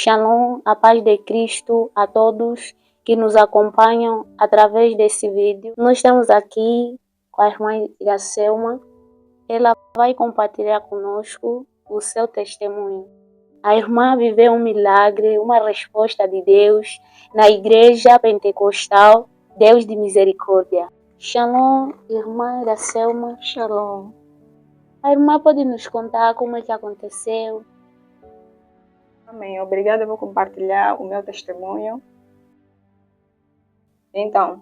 Shalom, a paz de Cristo a todos que nos acompanham através desse vídeo. Nós estamos aqui com a irmã Iracelma. Ela vai compartilhar conosco o seu testemunho. A irmã viveu um milagre, uma resposta de Deus na Igreja Pentecostal Deus de Misericórdia. Shalom, irmã Iracelma. Shalom. A irmã pode nos contar como é que aconteceu? Amém. Obrigada por compartilhar o meu testemunho. Então,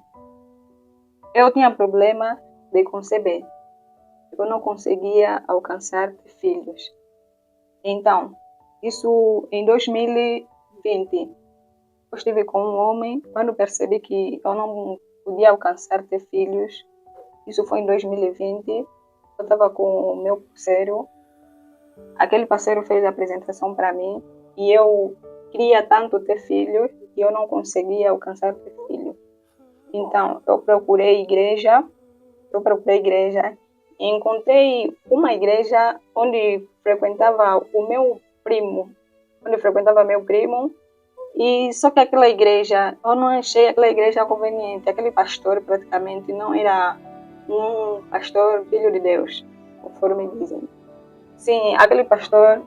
eu tinha problema de conceber. Eu não conseguia alcançar filhos. Então, isso em 2020. Eu estive com um homem, quando percebi que eu não podia alcançar ter filhos. Isso foi em 2020. Eu estava com o meu parceiro. Aquele parceiro fez a apresentação para mim. E eu queria tanto ter filhos que eu não conseguia alcançar ter filho. Então, eu procurei igreja e encontrei uma igreja onde frequentava meu primo. E só que aquela igreja, eu não achei aquela igreja conveniente. Aquele pastor praticamente não era um pastor filho de Deus, conforme dizem. Sim, aquele pastor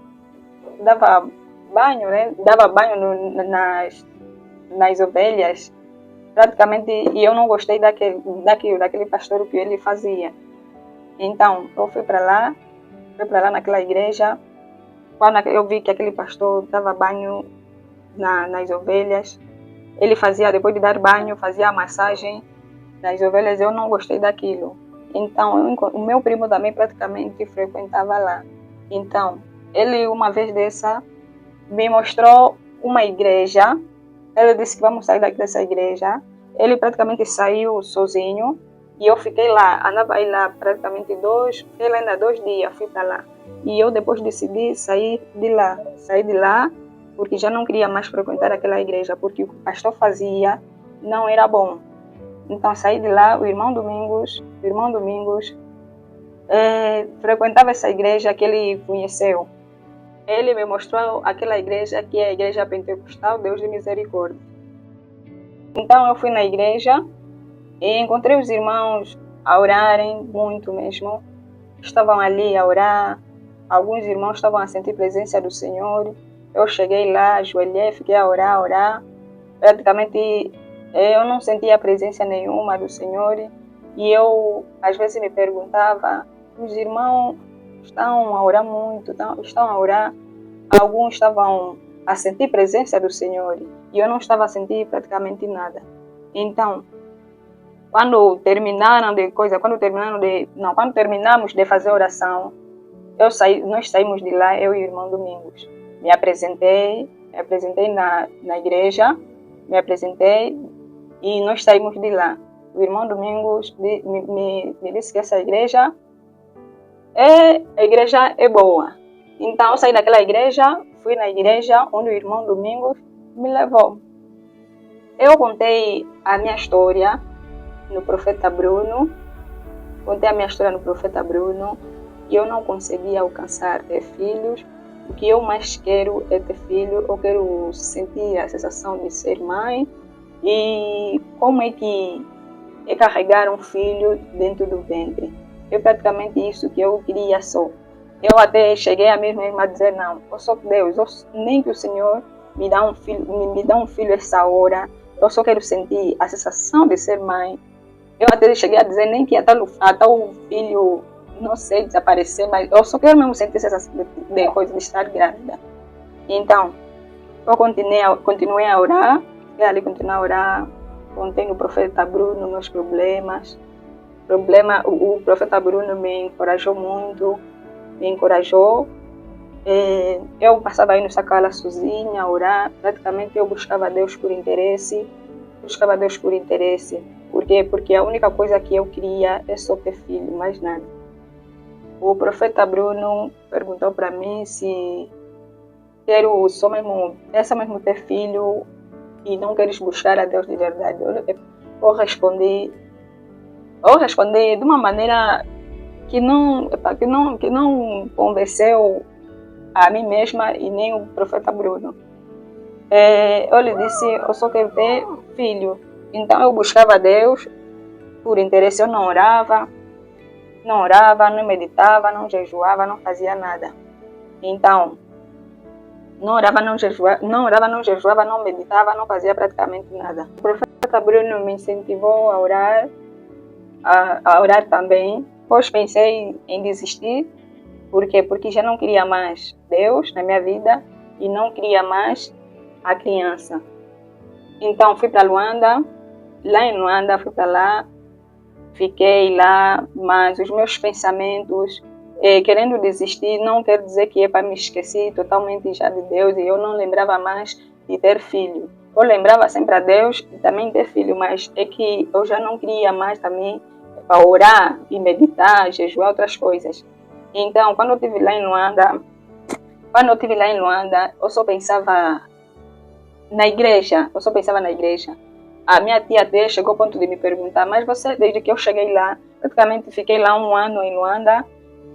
dava banho, né? Dava banho nas ovelhas, praticamente, e eu não gostei daquele pastor que ele fazia. Então, eu fui para lá naquela igreja. Quando eu vi que aquele pastor dava banho nas ovelhas, ele fazia, depois de dar banho, fazia a massagem nas ovelhas, eu não gostei daquilo. Então, o meu primo também praticamente frequentava lá. Então, ele, uma vez dessa, me mostrou uma igreja. Ele disse que vamos sair dessa igreja. Ele praticamente saiu sozinho e eu fiquei lá. Andava aí lá praticamente fiquei lá ainda 2 dias, fui para lá. E eu depois decidi sair de lá, porque já não queria mais frequentar aquela igreja, porque o que o pastor fazia não era bom. Então saí de lá. O irmão Domingos frequentava essa igreja que ele conheceu. Ele me mostrou aquela igreja que é a Igreja Pentecostal Deus de Misericórdia. Então eu fui na igreja e encontrei os irmãos a orarem muito mesmo. Estavam ali a orar. Alguns irmãos estavam a sentir a presença do Senhor. Eu cheguei lá, ajoelhei, fiquei a orar. Praticamente eu não sentia a presença nenhuma do Senhor. E eu às vezes me perguntava, os irmãos estão a orar muito, estão a orar. Alguns estavam a sentir a presença do Senhor e eu não estava a sentir praticamente nada. Então, quando terminamos de fazer a oração, nós saímos de lá, eu e o irmão Domingos. Me apresentei na igreja, e nós saímos de lá. O irmão Domingos me disse que essa igreja a igreja é boa. Então eu saí daquela igreja, fui na igreja onde o irmão Domingos me levou. Eu contei a minha história no profeta Bruno. E eu não conseguia alcançar ter filhos. O que eu mais quero é ter filho. Eu quero sentir a sensação de ser mãe. E como é que é carregar um filho dentro do ventre. É praticamente isso que eu queria só. Eu até cheguei a mesma a dizer, não, eu sou Deus, nem que o Senhor me dá um filho essa hora. Eu só quero sentir a sensação de ser mãe. Eu até cheguei a dizer, nem que até o filho, não sei, desaparecer, mas eu só quero mesmo sentir essa sensação de coisa de estar grávida. Então, eu continuei a orar, contei no profeta Bruno meus problemas. O profeta Bruno me encorajou muito, Eu passava aí no Sacala sozinha a orar. Praticamente eu buscava Deus por interesse. Por quê? Porque a única coisa que eu queria é só ter filho, mais nada. O profeta Bruno perguntou para mim se quero só mesmo ter filho e não queres buscar a Deus de verdade. Eu respondi de uma maneira que não convenceu a mim mesma e nem o profeta Bruno. eu lhe disse, eu só quero ter filho. Então eu buscava Deus por interesse, eu não orava, não meditava, não jejuava, não fazia nada. Então, não orava, não jejuava, não meditava, não fazia praticamente nada. O profeta Bruno me incentivou a orar também. Depois pensei em desistir. Por quê? Porque já não queria mais Deus na minha vida e não queria mais a criança. Então fui para Luanda, lá em Luanda fui para lá, fiquei lá, mas os meus pensamentos, querendo desistir, não quer dizer que para me esquecer totalmente já de Deus e eu não lembrava mais de ter filho. Eu lembrava sempre a Deus e também ter filho, mas é que eu já não queria mais também para orar e meditar, jejuar outras coisas. Então, quando eu estive lá em Luanda, eu só pensava na igreja, A minha tia até chegou ao ponto de me perguntar, mas você, desde que eu cheguei lá, praticamente fiquei lá 1 ano em Luanda,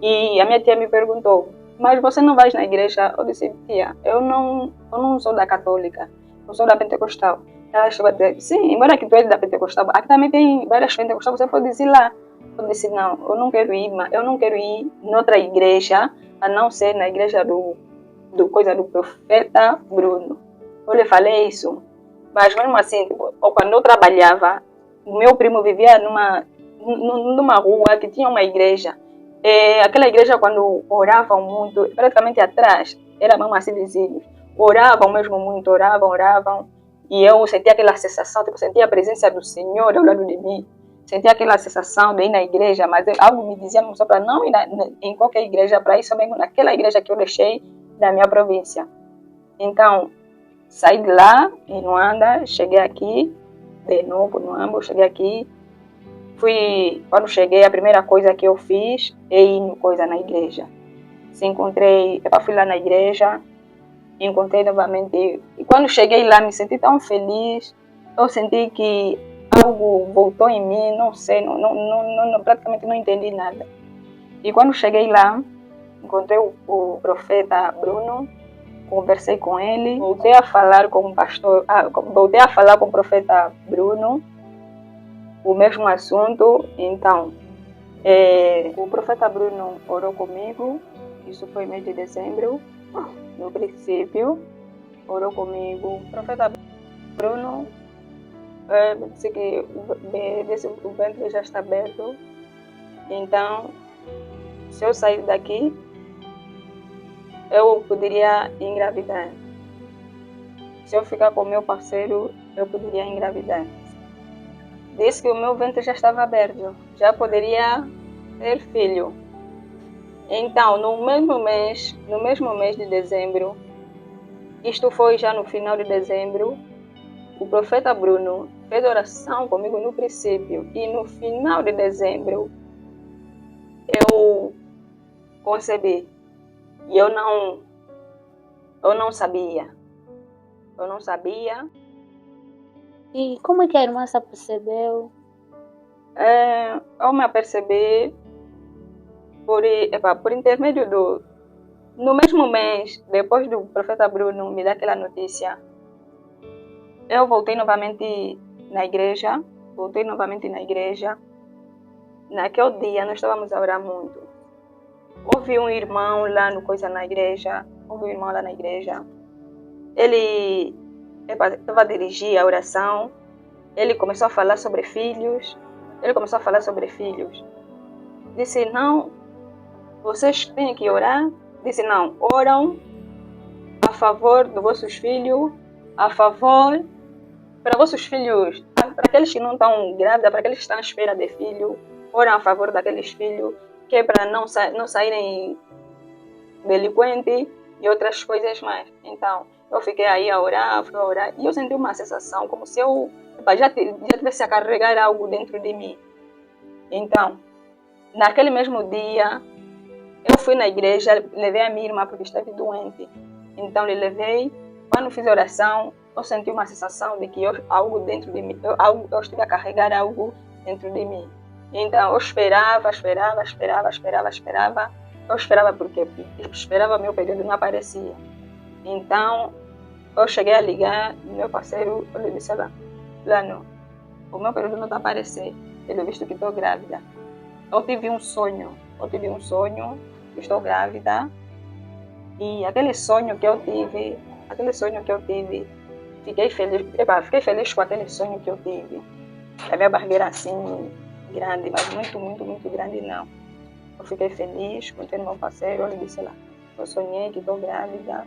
e a minha tia me perguntou, mas você não vai na igreja? Eu disse, tia, eu não sou da católica, eu sou da pentecostal. Ela chegou a dizer, sim, embora que tu és da pentecostal, aqui também tem várias pentecostais, você pode ir lá. Eu disse, não, eu não quero ir em outra igreja, a não ser na igreja do profeta Bruno. Eu lhe falei isso, mas mesmo assim, tipo, quando eu trabalhava, o meu primo vivia numa rua que tinha uma igreja. Aquela igreja, quando oravam muito, praticamente atrás, era mesmo assim visível. Oravam mesmo muito, oravam. E eu sentia aquela sensação, tipo, sentia a presença do Senhor ao lado de mim. Sentia aquela sensação de ir na igreja, mas algo me dizia só para não ir em qualquer igreja, para ir somente naquela igreja que eu deixei da minha província. Então, saí de lá, em Luanda, cheguei aqui, de novo no Ambo, cheguei aqui. Quando cheguei, a primeira coisa que eu fiz é ir na igreja. Fui lá na igreja, encontrei novamente. E quando cheguei lá, me senti tão feliz, eu senti que algo voltou em mim, não sei, praticamente não entendi nada. E quando cheguei lá, encontrei o profeta Bruno, conversei com ele, voltei a falar com o profeta Bruno, o mesmo assunto. Então, o profeta Bruno orou comigo, isso foi mês de dezembro, no princípio, orou comigo. O profeta Bruno disse que o ventre já está aberto, então, se eu sair daqui, eu poderia engravidar. Se eu ficar com o meu parceiro, eu poderia engravidar. Disse que o meu ventre já estava aberto, já poderia ter filho. Então, no mesmo mês de dezembro, isto foi já no final de dezembro, o profeta Bruno fez oração comigo no princípio e no final de dezembro eu concebi. E eu não sabia. E como é que a irmã se percebeu? Eu me apercebi por intermédio no mesmo mês, depois do profeta Bruno me dar aquela notícia, eu voltei novamente na igreja. Naquele dia nós estávamos a orar muito. Houve um irmão lá na igreja. Ele estava a dirigir a oração. Ele começou a falar sobre filhos. Disse, não, vocês têm que orar. Disse, não, oram a favor dos vossos filhos, para vossos filhos, para aqueles que não estão grávidos, para aqueles que estão à espera de filho, oram a favor daqueles filhos, que é para não saírem delinquentes e outras coisas mais. Então, eu fiquei aí a orar, e eu senti uma sensação como se eu já tivesse a carregar algo dentro de mim. Então, naquele mesmo dia, eu fui na igreja, levei a minha irmã porque esteve doente. Então, eu levei. Quando fiz a oração, eu senti uma sensação de que algo dentro de mim, eu estive a carregar algo dentro de mim. Então, eu esperava. Eu esperava porque esperava meu período não aparecia. Então, Eu cheguei a ligar no meu parceiro, eu lhe disse lá, não, o meu período não está aparecendo, pelo visto que estou grávida. Eu tive um sonho que estou grávida, e aquele sonho que eu tive, fiquei feliz com aquele sonho que eu tive. A minha barriga era assim, grande, mas muito, muito, muito grande não. Eu fiquei feliz, contei no meu parceiro, eu lhe disse lá, eu sonhei que estou grávida,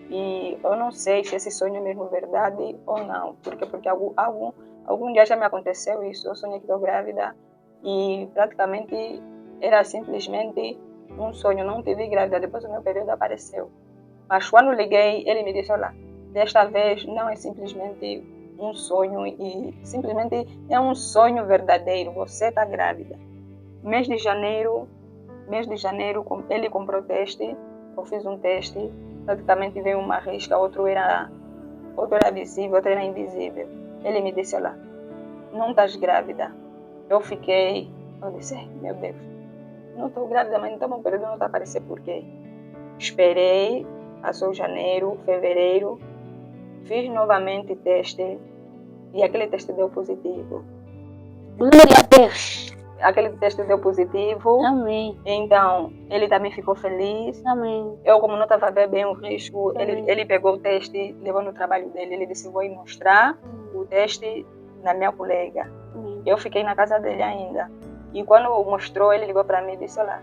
e eu não sei se esse sonho é mesmo verdade ou não, porque algum dia já me aconteceu isso, eu sonhei que estou grávida, e praticamente era simplesmente um sonho, não tive grávida, depois o meu período apareceu. Mas quando liguei, ele me disse, olha, desta vez não é simplesmente um sonho, e simplesmente é um sonho verdadeiro, você está grávida. Mês de janeiro, ele comprou teste, eu fiz um teste, praticamente veio uma risca, outro era visível, outro era invisível. Ele me disse, olha, não estás grávida. Eu disse, meu Deus, não estou grávida, mas então meu período não está aparecendo por quê? Esperei, passou janeiro, fevereiro, fiz novamente teste, e aquele teste deu positivo. Glória a Deus. Aquele teste deu positivo. Amém. Então, ele também ficou feliz. Amém. Eu, como não estava vendo bem o risco, ele pegou o teste, levou no trabalho dele. Ele disse, vou ir mostrar o teste na minha colega. Amém. Eu fiquei na casa dele ainda. E quando mostrou, ele ligou para mim e disse, olha,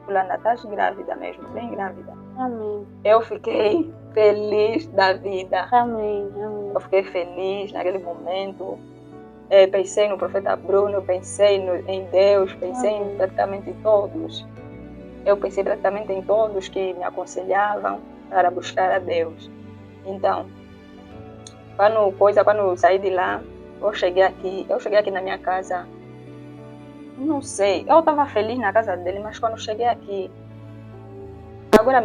fulana, estás grávida mesmo, bem grávida. Amém. Eu fiquei feliz da vida. Amém. Amém. Eu fiquei feliz naquele momento. Pensei no profeta Bruno, pensei em Deus, pensei em praticamente todos. Eu pensei praticamente em todos que me aconselhavam para buscar a Deus. Então, quando eu saí de lá, eu cheguei aqui na minha casa, não sei, eu estava feliz na casa dele, mas quando cheguei aqui, agora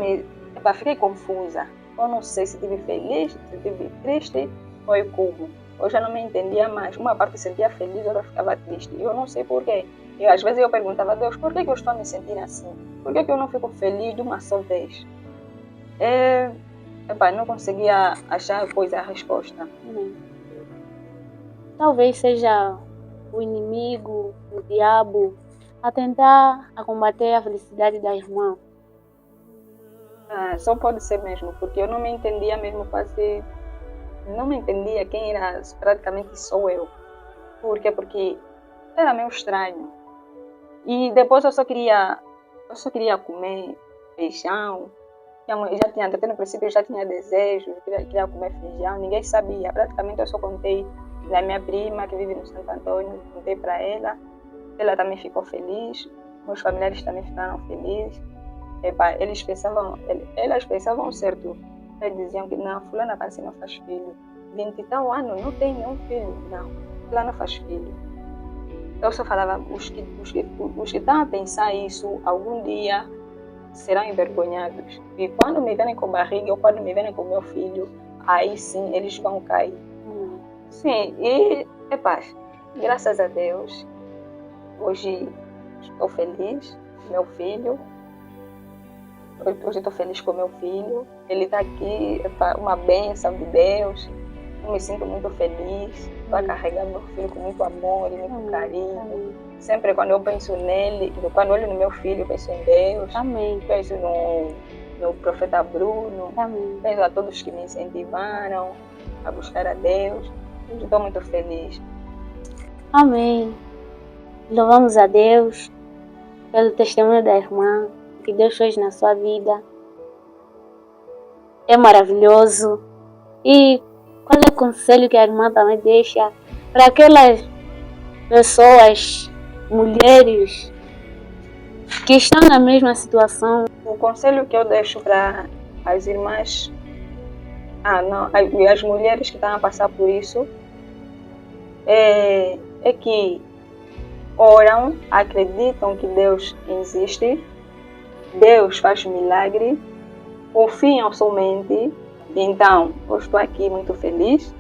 fiquei confusa. Eu não sei se estive feliz, se estive triste ou como. Eu já não me entendia mais. Uma parte sentia feliz, outra ficava triste. Eu não sei porquê. Às vezes eu perguntava a Deus, por que eu estou a me sentir assim? Por que eu não fico feliz de uma só vez? Não conseguia achar a resposta. Talvez seja o inimigo, o diabo, a tentar combater a felicidade da irmã. Só pode ser mesmo, porque eu não me entendia mesmo quase... Não me entendia quem era, praticamente sou eu. Por quê? Porque era meio estranho. E depois eu só queria comer feijão. Até no princípio eu já tinha desejo, queria comer feijão, ninguém sabia. Praticamente eu só contei da minha prima que vive no Santo Antônio, contei para ela. Ela também ficou feliz, meus familiares também ficaram felizes. Elas pensavam certo. Eles diziam que não, fulana parece que não faz filho. 20 e tal anos, não tem nenhum filho. Não, ela não faz filho. Eu só falava, os que estão a pensar isso, algum dia serão envergonhados. E quando me verem com barriga, ou quando me verem com meu filho, aí sim, eles vão cair. Sim, e graças a Deus, hoje estou feliz, meu filho. Hoje estou feliz com meu filho. Ele está aqui, uma bênção de Deus. Eu me sinto muito feliz. Estou a carregar meu filho com muito amor e muito carinho. Sempre quando eu penso nele, quando olho no meu filho, eu penso em Deus. Amém. Penso no profeta Bruno. Amém. Penso a todos que me incentivaram a buscar a Deus. Estou muito feliz. Amém. Louvamos a Deus pelo testemunho da irmã que Deus fez na sua vida. É maravilhoso. E qual é o conselho que a irmã também deixa para aquelas pessoas, mulheres, que estão na mesma situação? O conselho que eu deixo para as irmãs, as mulheres que estão a passar por isso, é que oram, acreditam que Deus existe, Deus faz milagre, confiam somente. Então, eu estou aqui muito feliz.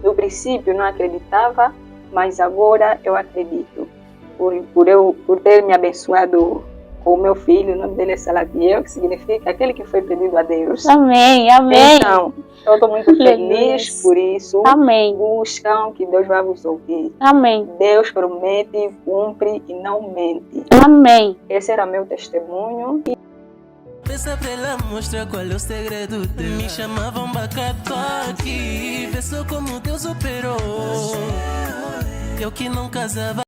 No princípio não acreditava, mas agora eu acredito. Por ter me abençoado o meu filho, o nome dele é Salatiel, que significa aquele que foi pedido a Deus. Amém, amém. Então, eu estou muito feliz por isso. Amém. Buscam que Deus vai vos ouvir. Amém. Deus promete, cumpre e não mente. Amém. Esse era meu testemunho. Pensa pra ela mostrar qual é o segredo dela. Me chamavam Bacatoque. Vê só como Deus operou. Eu que não casava.